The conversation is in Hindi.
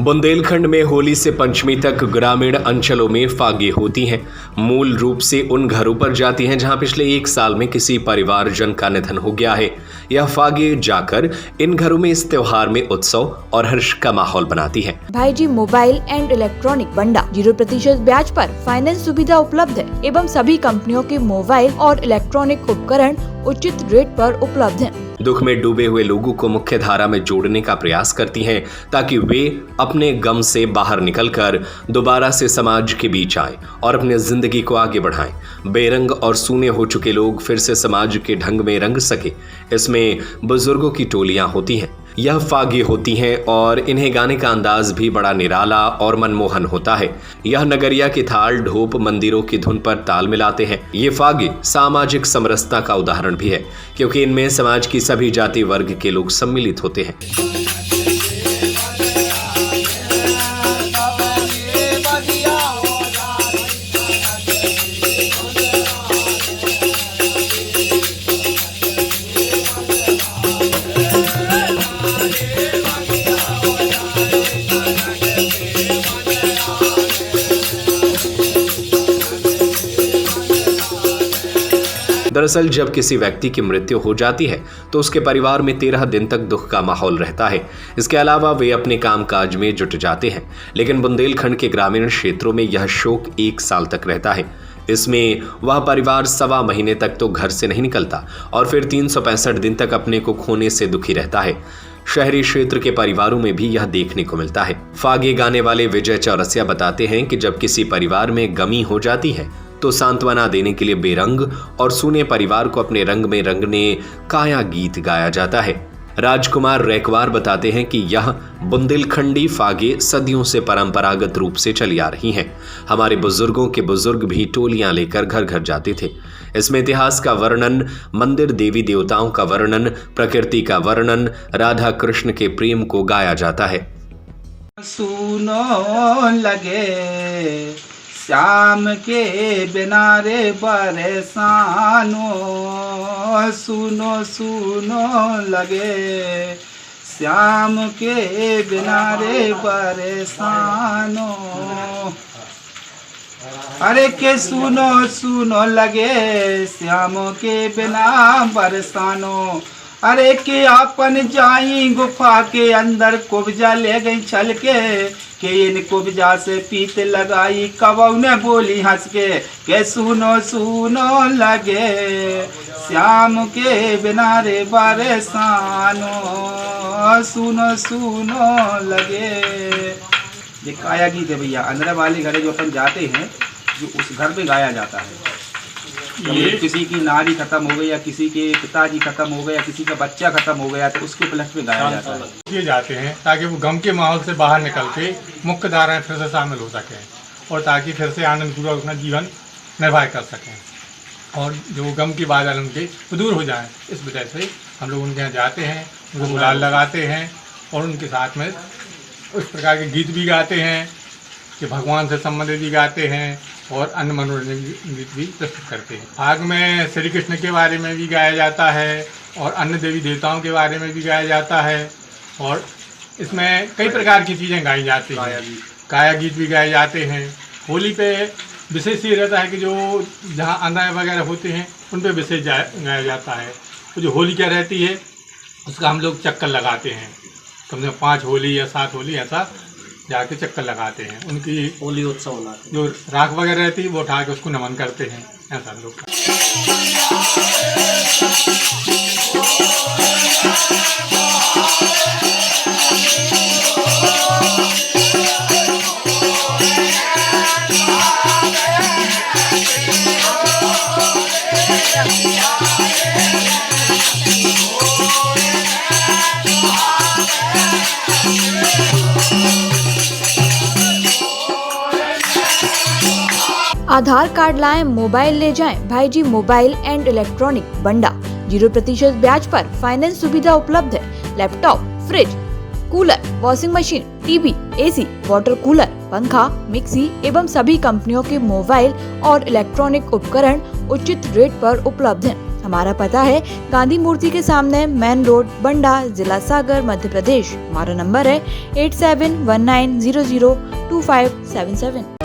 बुंदेलखंड में होली से पंचमी तक ग्रामीण अंचलों में फागे होती हैं। मूल रूप से उन घरों पर जाती हैं जहां पिछले एक साल में किसी परिवारजन का निधन हो गया है। यह फागे जाकर इन घरों में इस त्योहार में उत्सव और हर्ष का माहौल बनाती है। भाईजी मोबाइल एंड इलेक्ट्रॉनिक बंडा 0% ब्याज पर फाइनेंस सुविधा उपलब्ध है एवं सभी कंपनियों के मोबाइल और इलेक्ट्रॉनिक उपकरण उचित रेट पर उपलब्ध हैं। दुख में डूबे हुए लोगों को मुख्य धारा में जोड़ने का प्रयास करती हैं ताकि वे अपने गम से बाहर निकलकर दोबारा से समाज के बीच आएं और अपनी जिंदगी को आगे बढ़ाएं। बेरंग और सूने हो चुके लोग फिर से समाज के ढंग में रंग सके, इसमें बुजुर्गों की टोलियां होती हैं। यह फागे होती हैं और इन्हें गाने का अंदाज भी बड़ा निराला और मनमोहन होता है। यह नगरिया के थाल ढोप मंदिरों की धुन पर ताल मिलाते हैं। ये फागे सामाजिक समरसता का उदाहरण भी है, क्योंकि इनमें समाज की सभी जाति वर्ग के लोग सम्मिलित होते हैं। दरअसल जब किसी व्यक्ति की मृत्यु हो जाती है तो उसके परिवार में 13 दिन तक दुख का माहौल रहता है। इसके अलावा वे अपने कामकाज में जुट जाते हैं, लेकिन बुंदेलखंड के ग्रामीण क्षेत्रों में यह शोक 1 साल तक रहता है। इसमें वह परिवार 1.25 महीने तक तो घर से नहीं निकलता और फिर 365 दिन तक अपने को खोने से दुखी रहता है। शहरी क्षेत्र के परिवारों में भी यह देखने को मिलता है। फागे गाने वाले विजय चौरसिया बताते हैं कि जब किसी परिवार में गमी हो जाती है तो सांत्वना देने के लिए बेरंग और सूने परिवार को अपने रंग में रंगने काया गीत गाया जाता है। राजकुमार रैकवार बताते हैं कि यह बुंदेलखंडी फागे सदियों से परंपरागत रूप से चली आ रही हैं। हमारे बुजुर्गों के बुजुर्ग भी टोलियां लेकर घर घर जाते थे। इसमें इतिहास का वर्णन, मंदिर देवी देवताओं का वर्णन, प्रकृति का वर्णन, राधा कृष्ण के प्रेम को गाया जाता है। सुनो लगे श्याम के बिना रे बरसानो, सुनो सुनो लगे श्याम के बिना रे बरसानो। अरे के सुनो सुनो लगे श्याम के बिना बरसानो। अरे के अपन जाई गुफा के अंदर कुब्जा ले गई छल के इन कुब्जा से पीत लगाई कबऊ ने बोली हंस के सुनो सुनो लगे श्याम के बिना रे बरसानो, सुनो सुनो लगे। ये काया गीत है भैया। अंदर वाले घरे जो अपन जाते हैं, जो उस घर में गाया जाता है। ये किसी की नारी खत्म हो गई या किसी के पिताजी खत्म हो गए या किसी का बच्चा खत्म हो गया तो उसके उपलक्ष्य में गाया जाता है। किए जाते हैं ताकि वो गम के माहौल से बाहर निकल के मुख्य धारा में फिर से शामिल हो सकें और ताकि फिर से आनंदपूर्वक अपना जीवन निर्वाह कर सकें और जो गम की बादल उनके दूर हो जाएं। इस वजह से हम लोग उनके यहाँ जाते हैं, उनको गुलाल लगाते हैं और उनके साथ में उस प्रकार के गीत भी गाते हैं कि भगवान से संबंधित भी गाते हैं और अन्य मनोरंजन गीत भी प्रस्तुत करते हैं। फाग में श्री कृष्ण के बारे में भी गाया जाता है और अन्य देवी देवताओं के बारे में भी गाया जाता है और इसमें कई प्रकार की चीज़ें गाई जाती हैं। काया गीत भी गाए जाते हैं। होली पे विशेष ये रहता है कि जो जहाँ अन्य वगैरह होते हैं उन पर विशेष गाया जाता है। तो जो होली क्या रहती है उसका हम लोग चक्कर लगाते हैं, कम से कम 5 होली या 7 होली ऐसा जाके चक्कर लगाते हैं। उनकी होली उत्सव मनाते हैं। जो राख वगैरह रहती है वो उठा के उसको नमन करते हैं। ऐसा लोग आधार कार्ड लाएं, मोबाइल ले जाएं। भाईजी मोबाइल एंड इलेक्ट्रॉनिक बंडा 0% ब्याज पर फाइनेंस सुविधा उपलब्ध है। Laptop, fridge, cooler, washing machine, TV, AC, water cooler, पंखा, मिक्सी एवं सभी कंपनियों के मोबाइल और इलेक्ट्रॉनिक उपकरण उचित रेट पर उपलब्ध हैं। हमारा पता है गांधी मूर्ति के सामने, मेन रोड, बंडा, जिला सागर, मध्य प्रदेश। हमारा नंबर है 8719002577।